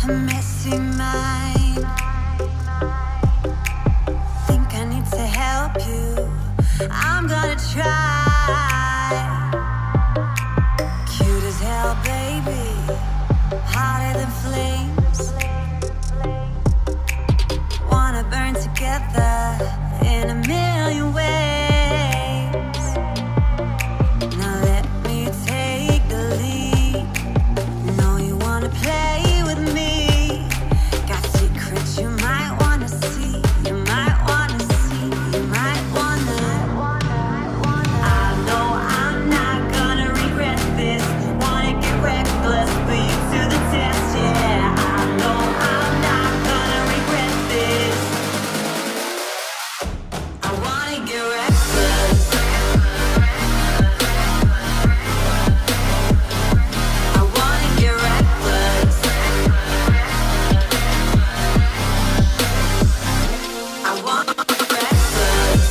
a messy mind. Think I need to help you. I'm gonna try. Cute as hell, baby, hotter than flames. Wanna burn together in a million ways. Now let me take the lead. Know you wanna play with me. Got secrets you might wanna see. You might wanna see. You might wanna. I know I'm not gonna regret this. Wanna get reckless, put you to the test, yeah. I know I'm not gonna regret this. I wanna get reckless. I wanna get reckless. I wanna get reckless.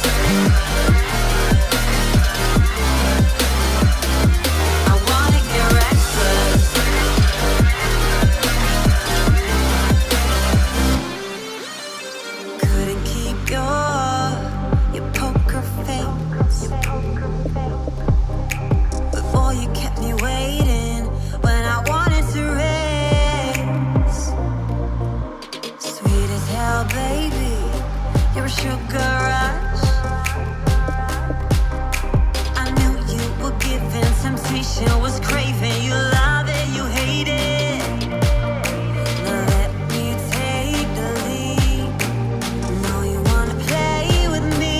I wanna get reckless. Couldn't keep your poker face. But boy, you kept me waiting when I wanted to race. Sweet as hell, baby, you're a sugar rush. I knew you were giving, temptation was craving. You love it, you hate it. Now let me take the lead. Know you wanna play with me.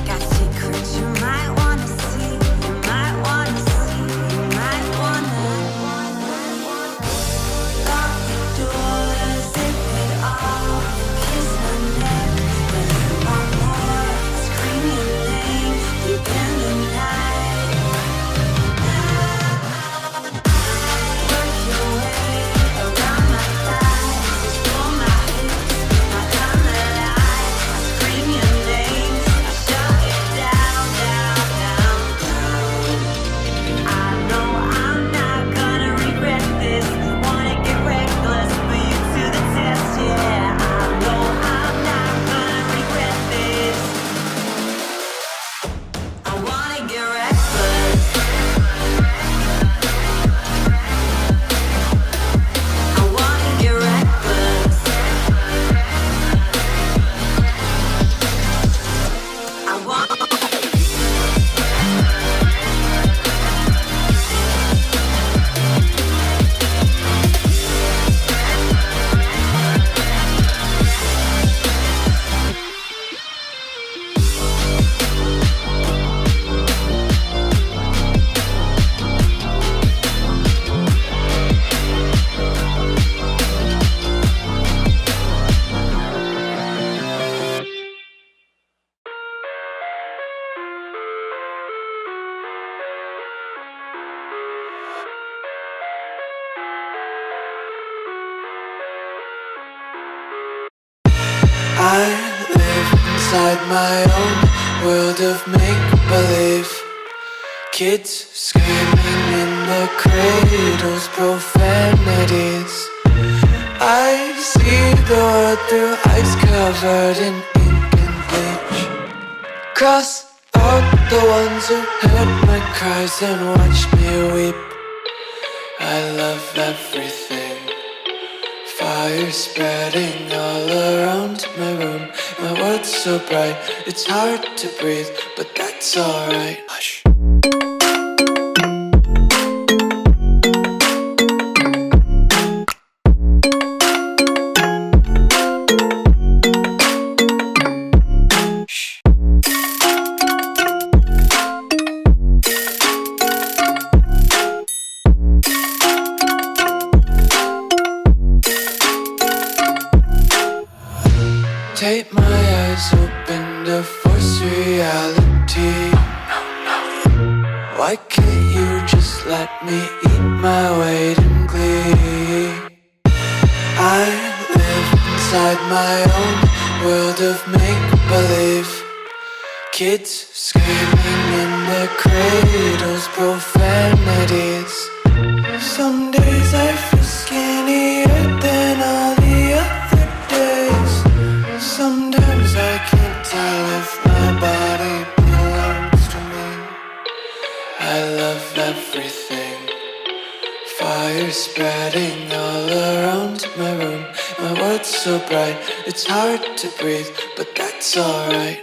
Got secrets you might wanna see. You might wanna see. You might wanna. Lock the doors, zip it off. Kiss my neck, and then one more. Scream your name deep in the night. Work your way around my thighs, explore my hips, my time that I scream your name. I shut it down, down, down, down. I know I'm not gonna regret this. Wanna get reckless, put you to the test, yeah. I know I'm not gonna regret this. I wanna get reckless. I wanna get reckless. I want. I live inside my own world of make-believe. Kids screaming in the cradles, profanities. I see the world through ice covered in ink and bleach. Cross out the ones who heard my cries and watched me weep. I love everything. Fire spreading all around my room. My world's so bright, it's hard to breathe, but that's alright. Hush. Take my eyes open to force reality. Why can't you just let me eat my weight in glee? I live inside my own world of make-believe. Kids screaming in their cradles, profanities. Some days I feel skinny. I love everything. Fire spreading all around my room. My world's so bright, it's hard to breathe, but that's alright.